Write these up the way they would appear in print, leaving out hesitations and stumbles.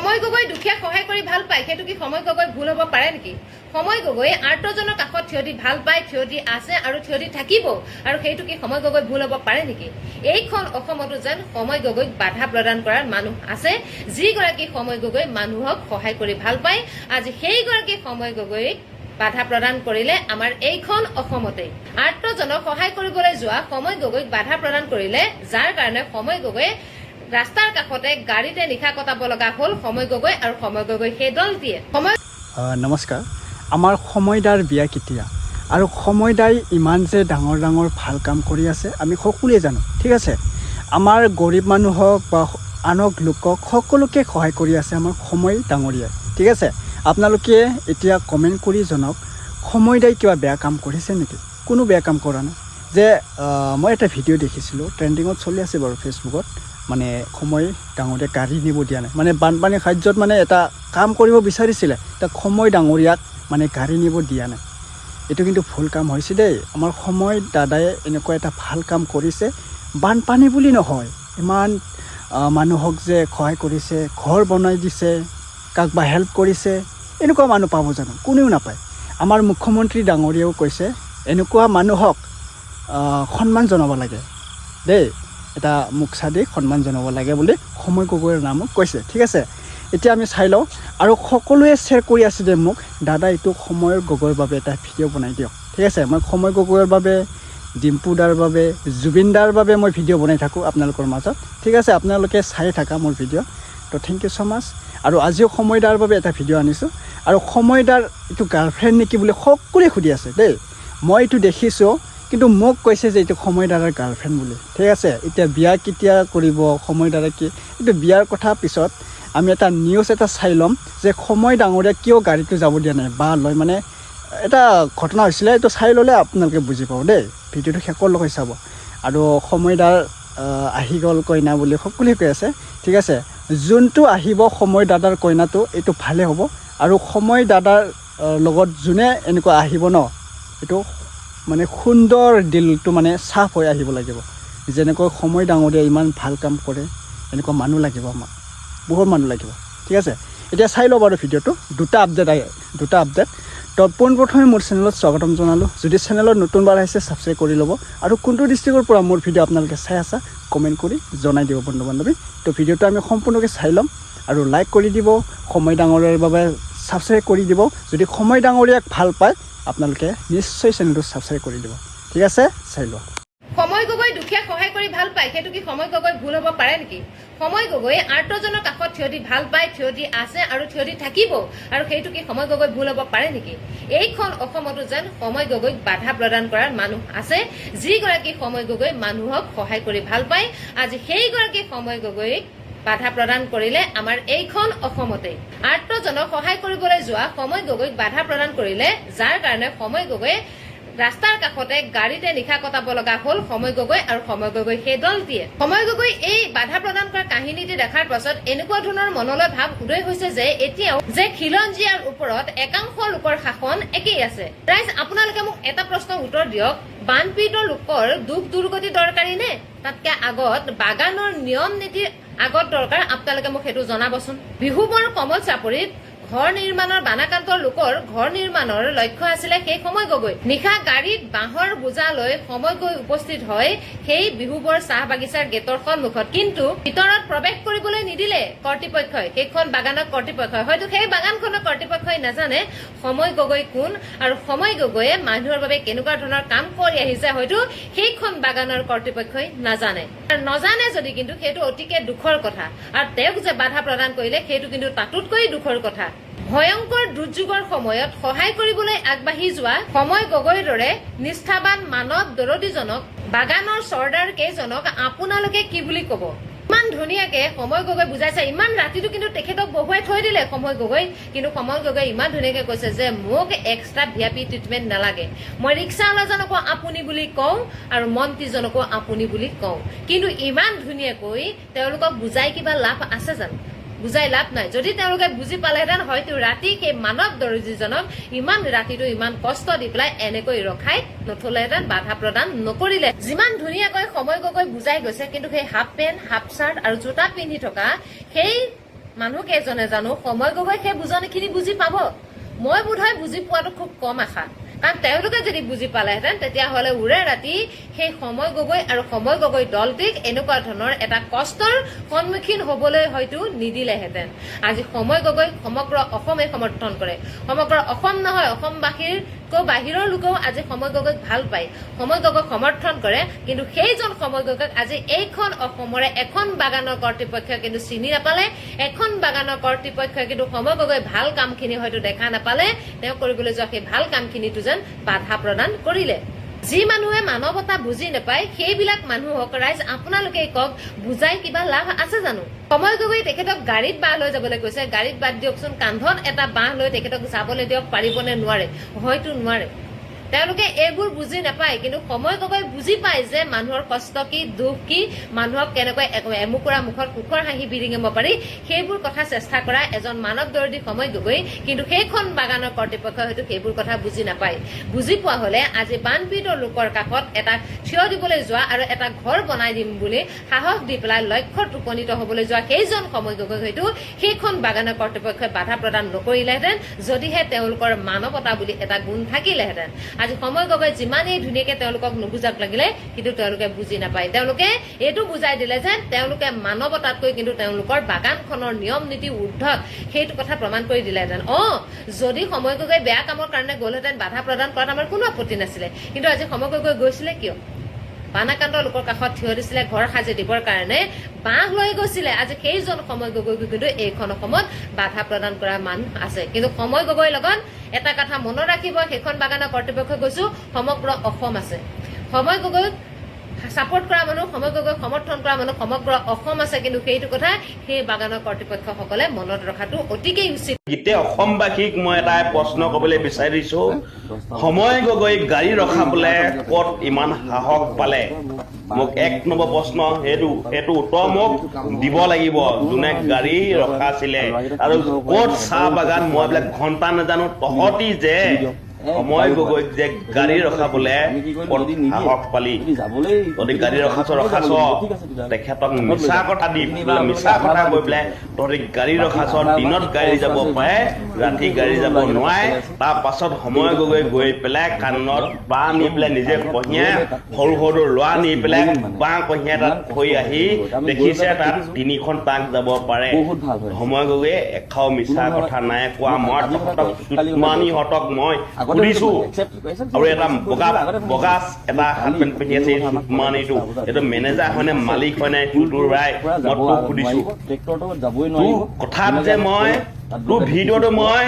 সময় গগৈ দুখীয়া সহায় কৰি ভাল পায় সেইটো কি সময় গগৈ ভুল হ'ব পাৰে নেকি সময় গগৈ আৰ্তজনৰ কাষত থিয় দি ভাল পায় থিয় দি আছে আৰু থিয় দি থাকিব আৰু সেইটো কি সময় গগৈ ভুল হ'ব পাৰে নেকি এইখন অসমতো যেন সময় গগৈক বাধা প্ৰদান কৰাৰ মানুহ আছে যিগৰাকী সময় গগৈ মানুহক সহায় কৰি ভাল পায় আজি সেইগৰাকী সময় গগৈক বাধা প্ৰদান কৰিলে আমাৰ এইখন অসমতে আৰ্তজনক সহায় কৰিবলৈ যোৱা সময় গগৈক বাধা প্ৰদান কৰিলে যাৰ কাৰণে সময় গগৈ ৰাস্তাৰ কাষতে গাড়ীতে নিশা কটাব লগা হ'ল সময় গগৈ আৰু সময় গগৈ সেই দলটিয়ে নমস্কাৰ আমাৰ সময়দাৰ বিয়া কেতিয়া আৰু সময়দাই ইমান যে ডাঙৰ ডাঙৰ ভাল কাম কৰি আছে আমি সকলোৱে জানো ঠিক আছে আমাৰ গৰীব মানুহক বা আনক লোকক সকলোকে সহায় কৰি আছে আমাৰ সময় ডাঙৰীয়াই ঠিক আছে আপোনালোকে এতিয়া কমেণ্ট কৰি জনাওক সময়দাই কিবা বেয়া কাম কৰিছে নেকি কোনো বেয়া কাম কৰা নাই যে মই এটা ভিডিঅ' দেখিছিলোঁ ট্ৰেণ্ডিঙত চলি আছে বাৰু ফেচবুকত মানে সময় ডাঙৰীয়াক গাড়ী নিব দিয়া নাই মানে বানপানী সাহায্যত মানে এটা কাম কৰিব বিচাৰিছিলে তাক সময় ডাঙৰীয়াক মানে গাড়ী নিব দিয়া নাই এইটো কিন্তু ভুল কাম হৈছে দেই আমাৰ সময় দাদাই এনেকুৱা এটা ভাল কাম কৰিছে বানপানী বুলি নহয় ইমান মানুহক যে সহায় কৰিছে ঘৰ বনাই দিছে কাক বা হেল্প কৰিছে এনেকুৱা মানুহ পাব জানো কোনেও নাপায় আমাৰ মুখ্যমন্ত্ৰী ডাঙৰীয়াও কৈছে এনেকুৱা মানুহক সন্মান জনাব লাগে দেই এটা মুখ চাদি সন্মান জনাব লাগে বুলি সময় গগৈৰ নামক কৈছে ঠিক আছে এতিয়া আমি চাই লওঁ আৰু সকলোৱে শ্বেয়াৰ কৰি আছে যে মোক দাদা এইটো সময় গগৈৰ বাবে এটা ভিডিঅ' বনাই দিয়ক ঠিক আছে মই সময় গগৈৰ বাবে ডিম্পু দাৰ বাবে জুবিন দাৰ বাবে মই ভিডিঅ' বনাই থাকোঁ আপোনালোকৰ মাজত ঠিক আছে আপোনালোকে চাই থাকা মোৰ ভিডিঅ' তো থেংক ইউ ছ' মাছ আৰু আজিও সময় দাৰ বাবে এটা ভিডিঅ' আনিছোঁ আৰু সময় দাৰ এইটো গাৰ্লফ্ৰেণ্ড নেকি বুলি সকলোৱে সুধি আছে দেই মই এইটো দেখিছোঁ কিন্তু মোক কৈছে যে এইটো সময় দাদাৰ গাৰ্লফ্ৰেণ্ড বুলি ঠিক আছে এতিয়া বিয়া কেতিয়া কৰিব সময় দাদা কি এইটো বিয়াৰ কথা পিছত আমি এটা নিউজ এটা চাই ল'ম যে সময় ডাঙৰীয়া কিয় গাড়ীটো যাব দিয়া নাই বা লৈ মানে এটা ঘটনা হৈছিলে এইটো চাই ল'লে আপোনালোকে বুজি পাব দেই ভিডিঅ'টো শেষলৈকে চাব আৰু সময় দাৰ আহি গ'ল কইনা বুলি সকলোৱে কৈ আছে ঠিক আছে যোনটো আহিব সময় দাদাৰ কইনাটো এইটো ভালে হ'ব আৰু সময় দাদাৰ লগত যোনে এনেকুৱা আহিব ন এইটো মানে সুন্দৰ দিলটো মানে চাফ হৈ আহিব লাগিব যেনেকৈ সময় ডাঙৰীয়া ইমান ভাল কাম কৰে এনেকুৱা মানুহ লাগিব আমাক বহুত মানুহ লাগিব ঠিক আছে এতিয়া চাই লওঁ বাৰু ভিডিঅ'টো দুটা আপডেট তো পোনপ্ৰথমে মোৰ চেনেলত স্বাগতম জনালোঁ যদি চেনেলত নতুনবাৰ আহিছে ছাবস্ক্ৰাইব কৰি ল'ব আৰু কোনটো ডিষ্ট্ৰিক্টৰ পৰা মোৰ ভিডিঅ' আপোনালোকে চাই আছা কমেণ্ট কৰি জনাই দিব বন্ধু বান্ধৱী তো ভিডিঅ'টো আমি সম্পূৰ্ণকৈ চাই ল'ম আৰু লাইক কৰি দিব সময় ডাঙৰীয়াৰ বাবে ছাবস্ক্ৰাইব কৰি দিব যদি সময় ডাঙৰীয়াক ভাল পায় আপোনালোকে নিশ্চয় চেনেলটো ছাবস্ক্ৰাইব কৰি দিব ঠিক আছে চাই লোৱা সময় গগৈ দুখীয়া সহায় কৰি ভাল পায় সেইটো কি সময় গগৈ ভুল হ'ব পাৰে নেকি সময় গগৈ আৰ্তজনৰ কাষত থিয় দি ভাল পায় থিয় দি আছে আৰু থিয় দি থাকিব আৰু সেইটো কি সময় গগৈ ভুল হ'ব পাৰে নেকি এইখন অসমতো যেন সময় গগৈক বাধা প্ৰদান কৰাৰ মানুহ আছে যিগৰাকী সময় গগৈ মানুহক সহায় কৰি ভাল পায় আজি সেইগৰাকী সময় গগৈক বাধা প্ৰদান কৰিলে আমাৰ এইখন অসমতে আৰ্তজনক সহায় কৰিবলৈ যোৱা সময় গগৈক বাধা প্ৰদান কৰিলে যাৰ কাৰণে সময় গগৈ ৰাস্তাৰ কাষতে গাড়ীতে নিশা কটাব লগা হ'ল সময় গগৈ আৰু সময় গগৈ সেই দলটিয়ে সময় গগৈ এই বাধা প্ৰদান কৰা কাহিনীটি দেখাৰ পাছত এনেকুৱা ধৰণৰ মনলৈ ভাৱ উদয় হৈছে যে এতিয়াও যে খিলঞ্জীয়াৰ ওপৰত একাংশ লোকৰ শাসন একেই আছে ৰাইজ আপোনালোকে মোক এটা প্ৰশ্নৰ উত্তৰ দিয়ক বানপীড়িত লোকৰ দুখ দুৰ্গতি দৰকাৰী নে তাতকে আগত বাগানৰ নিয়ম নীতিৰ আগত দৰকাৰ আপোনালোকে মোক সেইটো জনাবচোন বিহুবৰ কমল চাপৰিত ঘৰ নিৰ্মাণৰ বানাকান্তৰ লোকৰ ঘৰ নিৰ্মাণৰ লক্ষ্য আছিলে সেই সময় গগৈ নিশা গাড়ীত বাঁহৰ বোজা লৈ সময় গৈ উপস্থিত হয় সেই বিহুবৰ চাহ বাগিচাৰ গেটৰ সন্মুখত কিন্তু ভিতৰত প্ৰৱেশ কৰিবলৈ নিদিলে কৰ্তৃপক্ষই সেইখন বাগানৰ কৰ্তৃপক্ষই হয়তো সেই বাগানখনৰ কৰ্তৃপক্ষই নাজানে সময় গগৈ কোন আৰু সময় গগৈয়ে মানুহৰ বাবে কেনেকুৱা ধৰণৰ কাম কৰি আহিছে হয়তো সেইখন বাগানৰ কৰ্তৃপক্ষই নাজানে আৰু নজানে যদি কিন্তু সেইটো অতিকে দুখৰ কথা আৰু তেওঁক যে বাধা প্ৰদান কৰিলে সেইটো কিন্তু তাতোতকৈ দুখৰ কথা ভয়ংকৰ দুৰ্যোগৰ সময়ত সহায় কৰিবলৈ আগবাঢ়ি যোৱা সময় গগৈৰ দৰে নিষ্ঠাবান মানৱ দৰদীজনক বাগানৰ চৰ্দাৰ কেইজনক আপোনালোকে কি বুলি ক'ব ইমান ধুনীয়াকে সময় গগৈ বুজাইছে ইমান ৰাতিটো কিন্তু তেখেতক বহুৱাই থৈ দিলে সময় গগৈ কিন্তু সময় গগৈ ইমান ধুনীয়াকে কৈছে যে মোক এক্সট্ৰা ভিআইপি ট্ৰিটমেণ্ট নালাগে মই ৰিক্সাৱালাজনকো আপুনি বুলি কওঁ আৰু মন্ত্ৰীজনকো আপুনি বুলি কওঁ কিন্তু ইমান ধুনীয়াকৈ তেওঁলোকক বুজাই কিবা লাভ আছে জানো বুজাই লাভ নাই যদি তেওঁলোকে বুজি পালেহেঁতেন হয়তো ৰাতি সেই মানৱ দৰ্জীজনক ইমান ৰাতিটো ইমান কষ্ট দি পেলাই এনেকৈ ৰখাই নথলেহেঁতেন বাধা প্ৰদান নকৰিলে যিমান ধুনীয়াকৈ সময় গগৈ বুজাই গৈছে কিন্তু সেই হাফ পেণ্ট হাফ চাৰ্ট আৰু জোতা পিন্ধি থকা সেই মানুহ কেইজনে জানো সময় গগৈ সেই বুজনিখিনি বুজি পাব মই বোধহয় বুজি পোৱাটো খুব কম আশা কাৰণ তেওঁলোকে যদি বুজি পালেহেঁতেন তেতিয়াহ'লে উৰে ৰাতি সেই সময় গগৈ আৰু সময় গগৈ দলটিক এনেকুৱা ধৰণৰ এটা কষ্টৰ সন্মুখীন হ'বলৈ হয়তো নিদিলেহেঁতেন আজি সময় গগৈ সমগ্ৰ অসমে সমৰ্থন কৰে সমগ্ৰ অসম নহয় অসমবাসীৰকৈ বাহিৰৰ লোকেও আজি সময় গগৈক ভাল পায় সময় গগৈক সমৰ্থন কৰে কিন্তু সেইজন সময় গগৈক আজি এইখন অসমৰে এখন বাগানৰ কৰ্তৃপক্ষই কিন্তু চিনি নাপালে এখন বাগানৰ কৰ্তৃপক্ষই কিন্তু সময় গগৈ ভাল কামখিনি হয়তো দেখা নাপালে তেওঁ কৰিবলৈ যোৱা সেই ভাল কামখিনিতো যেন বাধা প্ৰদান কৰিলে যি মানুহে মানৱতা বুজি নাপায় সেইবিলাক মানুহক ৰাইজ আপোনালোকে কওক বুজাই কিবা লাভ আছে জানো সময় গগৈ তেখেতক গাড়ীত বাঁহ লৈ যাবলৈ কৈছে গাড়ীত বাদ দিয়কচোন কান্ধত এটা বাঁহ লৈ তেখেতক যাবলৈ দিয়ক পাৰিবনে নোৱাৰে হয়তো নোৱাৰে তেওঁলোকে এইবোৰ বুজি নাপায় কিন্তু সময় গগৈ বুজি পায় যে মানুহৰ কষ্ট কি দুখ কি মানুহক কেনেকৈ এমুকুৰা মুখত সুখৰ হাঁহি বিৰিঙিব পাৰি সেইবোৰ কথা চেষ্টা কৰা এজন মানৱ দৰ্দী সময় গগৈ কিন্তু সেইখন বাগানৰ কৰ্তৃপক্ষই হয়তো সেইবোৰ কথা বুজি নাপায় বুজি পোৱা হলে আজি বানপীড়িত লোকৰ কাষত এটা থিয় দিবলৈ যোৱা আৰু এটা ঘৰ বনাই দিম বুলি সাহস দি পেলাই লক্ষ্যত উপনীত হবলৈ যোৱা সেইজন সময় গগৈ হয়তো সেইখন বাগানৰ কৰ্তৃপক্ষই বাধা প্ৰদান নকৰিলেহেঁতেন যদিহে তেওঁলোকৰ মানৱতা বুলি এটা গুণ থাকিলেহেঁতেন আজি সময় গগৈ যিমানেই ধুনীয়াকে তেওঁলোকক নুবুজাক লাগিলে কিন্তু তেওঁলোকে বুজি নাপায় তেওঁলোকে এইটো বুজাই দিলে যে তেওঁলোকে মানৱতাতকৈ কিন্তু তেওঁলোকৰ বাগানখনৰ নিয়ম নীতি ঊৰ্ধত সেইটো কথা প্ৰমাণ কৰি দিলেহেঁতেন যদি সময় গগৈ বেয়া কামৰ কাৰণে গ'লহেঁতেন বাধা প্ৰদান কৰাত আমাৰ কোনো আপত্তি নাছিলে কিন্তু আজি সময় গগৈ গৈছিলে কিয় বানাকান্ত লোকৰ কাষত থিয় দিছিলে ঘৰ সাজি দিবৰ কাৰণে বাঁহ লৈ গৈছিলে আজি সেইজন সময় গগৈক কিন্তু এইখন অসমত বাধা প্ৰদান কৰা মানুহ আছে কিন্তু সময় গগৈৰ লগত এটা কথা মনত ৰাখিব সেইখন বাগানৰ কৰ্তৃপক্ষই কৈছো সমগ্ৰ অসম আছে সময় গগৈক সাপোৰ্ট কৰা মানুহ সময় গগৈক সমৰ্থন কৰা মানুহ সমগ্ৰ অসম আছে কিন্তু সেইটো কথা সেই বাগানৰ কৰ্তৃপক্ষসকলে মনত ৰখাটো অতিকেই উচিত গোটেই অসমবাসীক মই এটা প্ৰশ্ন ক'বলৈ বিচাৰিছো সময় গগৈ গাড়ী ৰখাবলৈ ক'ত ইমান সাহস পালে মোক এক নম্বৰ প্ৰশ্ন সেইটো উত্তৰ মোক দিব লাগিব যোনে গাড়ী ৰখাইছিলে আৰু ক'ত চাহ বাগান মই বোলে ঘণ্টা নাজানো তহঁতি যে সময় গগৈক যে গাড়ী ৰখাবলে সাহস পালি তহঁতি গাড়ী ৰখাছ তেখেতক মিছা কথা দি মিছা কথা কৈ পেলাই তহঁতি গাড়ী ৰখাছ দিনত গাড়ী যাব পাৰে ৰাতি গাড়ী যাব নোৱাৰে তাৰ পাছত সময় গগৈ গৈ পেলাই কাণত বাঁহ নি পেলাই নিজে কঢ়িয়াই সৰু সৰু ল'ৰা নি পেলাই বাঁহ কঢ়িয়াই তাত থৈ আহি দেখিছে তাত 3খন টাক যাব পাৰে সময় গগৈয়ে এখাও মিছা কথা নাই কোৱা মই তহঁতক চুটমানিহঁতক মই সুধিছো আৰু এটা বগা এটা হাত পেণ্ট পিন্ধি আছে চুটমানিটো এইটো মেনেজাৰ হয় নে মালিক হয় নে তোৰ ৰায় মই তোক সুধিছো কথাত যে মই তোৰ ভিডিঅ'টো মই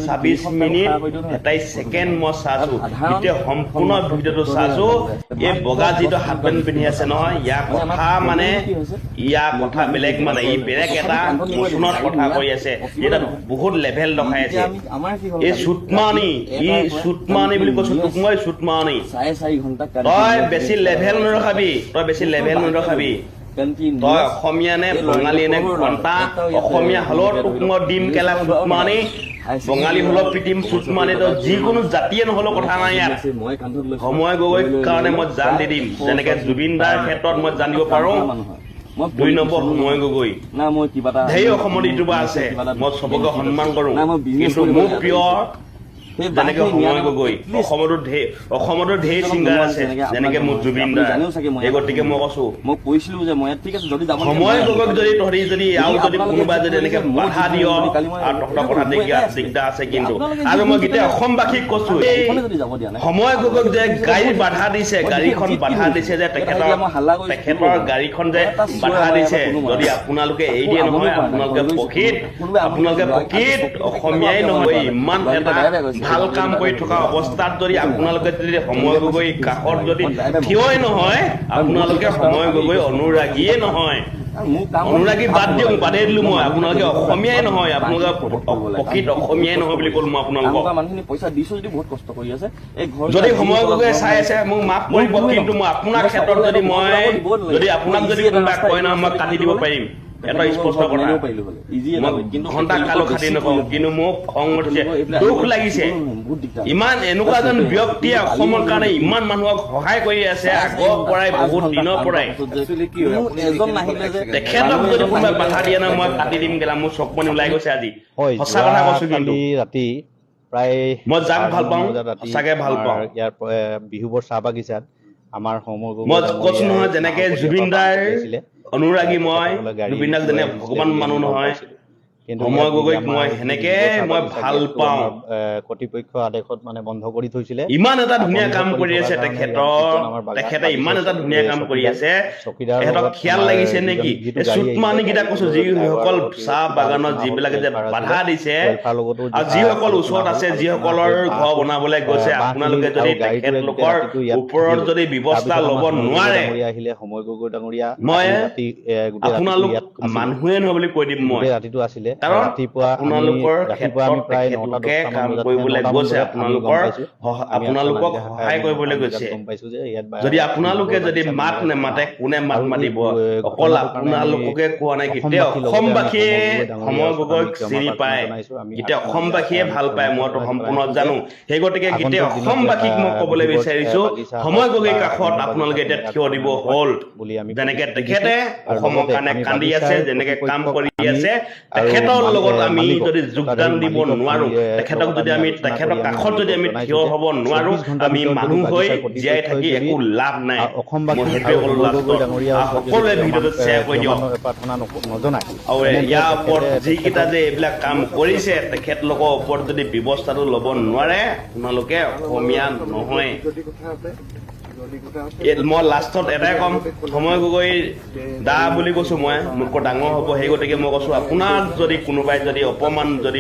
26 মিনিট 27 ছেকেণ্ড মই চাইছো এতিয়া সম্পূৰ্ণ ভিডিঅ'টো চাইছো এই বগা যিটো হাত পেণ্ট পিন্ধি আছে নহয় ইয়াৰ কথা বেলেগ মানে ই বেলেগ এটা মোচনত কথা কৈ আছে এটা বহুত লেভেল দেখাই আছে এই চুটমানি বুলি কৈছো তোক মই চুটমানি তই বেছি লেভেল নৰখাবি তই অসমীয়া নে বঙালী নে ঘণ্টা অসমীয়া হলেও তোক মই দিম কেলা চুটমানি বঙালী হলেও পিটিম চুটমানি তই যিকোনো জাতিয়ে নহলেও কথা নাই ইয়াত সময় গগৈৰ কাৰণে মই জান দি দিম যেনেকে জুবিন দাৰ ক্ষেত্ৰত মই জানিব পাৰো 2 নম্বৰ সময় গগৈ ঢেৰ অসমত ইউটিউবাৰ আছে মই চবকে সন্মান কৰো কিন্তু মোৰ প্ৰিয় যেনেকে সময় গগৈ অসমতো ঢেৰ ছিংগাৰ আছে যেনেকে মোৰ জুবিন দা এই গতিকে মই কৈছো সময় গগৈক যদি তহঁতি যদি আৰু যদি কোনোবা যদি এনেকে বাধা দিয় আৰু তহঁতৰ কথা দিগদাৰ আছে কিন্তু আৰু মই গোটেই অসমবাসীক কৈছো সময় গগৈক যে গাড়ীৰ বাধা দিছে গাড়ীখন বাধা দিছে যে তেখেতৰ গাড়ীখন যে বাধা দিছে যদি আপোনালোকে এৰি দিয়ে নহয় আপোনালোকে প্ৰকৃত অসমীয়াই নহয় ইমান এটা ভাল কাম কৰি থকা অৱস্থাত যদি আপোনালোকে যদি সময় গগৈ কাষত যদি থিয়ই নহয় আপোনালোকে সময় গগৈ অনুৰাগীয়ে নহয় অনুৰাগী বাদেই দিলো মই আপোনালোকে অসমীয়াই নহয় আপোনালোকে প্ৰকৃত অসমীয়াই নহয় বুলি ক'লো মই আপোনালোকক যদি সময় গগৈ চাই আছে মোক মাফ কৰিব কিন্তু মই আপোনাৰ ক্ষেত্ৰত যদি আপোনাক যদি কোনোবা কয় নহয় মই কাটি দিব পাৰিম এটা স্পষ্ট কথা মই ঘণ্টা কালো খাতি নকওঁ কিন্তু মোক খং উঠিছে দুখ লাগিছে ইমান এনেকুৱা এজন ব্যক্তিয়ে অসমৰ কাৰণে ইমান মানুহক সহায় কৰি আছে আগৰ পৰাই বহুত দিনৰ পৰাই তেখেতক যদি কোনোবাই বাধা দিয়ে নহয় মই কাটি দিম গেলা মোৰ চকমনি ওলাই গৈছে আজি সঁচা কথা কৈছো কিন্তু ৰাতি প্ৰায় মই যাক ভাল পাওঁ সঁচাকে ভাল পাওঁ ইয়াৰ বিহুবৰ চাহ বাগিচাত আমাৰ সমগ্ৰ মই কৈছো নহয় যেনেকে জুবিন দাৰ অনুৰাগী মই জুবিন দাক যেনে ভগৱান মানুহ নহয় সময় গগৈক মই সেনেকে মই ভাল পাওঁ কৰ্তৃপক্ষ আদেশত মানে বন্ধ কৰি থৈছিলে ইমান এটা ধুনীয়া কাম কৰি আছে তেখেতে ইমান এটা ধুনীয়া কাম কৰি আছে তেখেতক খিয়াল লাগিছে নেকি চুটমানি কেইটা কৈছো যিসকল চাহ বাগানত যিবিলাকে যে বাধা দিছে আৰু যিসকল ওচৰত আছে যিসকলৰ ঘৰ বনাবলৈ গৈছে আপোনালোকে যদি তেখেতলোকৰ ওপৰত যদি ব্যৱস্থা ল'ব নোৱাৰে আহিলে সময় গগৈ ডাঙৰীয়া মই আপোনালোক মানুহে নহয় বুলি কৈ দিম মই ৰাতিটো আছিলে কাৰণ ৰাতিপুৱা আপোনালোকৰ আমি প্ৰায় তেখেতলোকে কাম কৰিবলৈ গৈছে আপোনালোকক সহায় কৰিবলৈ গৈছে গম পাইছো যে ইয়াত যদি আপোনালোকে যদি মাত নেমাতে কোনে মাত মাতিব অকল আপোনালোককে কোৱা নাই গোটেই অসমবাসীয়ে সময় গগৈক চিনি পায় গোটেই অসমবাসীয়ে ভাল পায় মইতো সম্পূৰ্ণ জানো সেই গতিকে গোটেই অসমবাসীক মই ক'বলৈ বিচাৰিছো সময় গগৈৰ কাষত আপোনালোকে এতিয়া থিয় দিব হ'ল যেনেকে তেখেতে অসমৰ কাৰণে কান্দি আছে যেনেকে কাম কৰি আছে তেখেতৰ লগত আমি যদি যোগদান দিব নোৱাৰো তেখেতক যদি আমি তেখেতৰ কাষত যদি আমি থিয় হ'ব নোৱাৰো আমি মানুহ হৈ জীয়াই থাকি একো লাভ নাই সকলোৱে ভিডিঅ'টো শ্বেয়াৰ কৰি দিয়ক আৰু ইয়াৰ ওপৰত যিকেইটা যে এইবিলাক কাম কৰিছে তেখেতলোকৰ ওপৰত যদি ব্যৱস্থাটো ল'ব নোৱাৰে আপোনালোকে অসমীয়া নহয় মই লাষ্টত এটাই ক'ম সময় গগৈ দা বুলি কৈছো মই মোতকৈ ডাঙৰ হ'ব সেই গতিকে মই কৈছো আপোনাৰ যদি কোনোবাই যদি অপমান যদি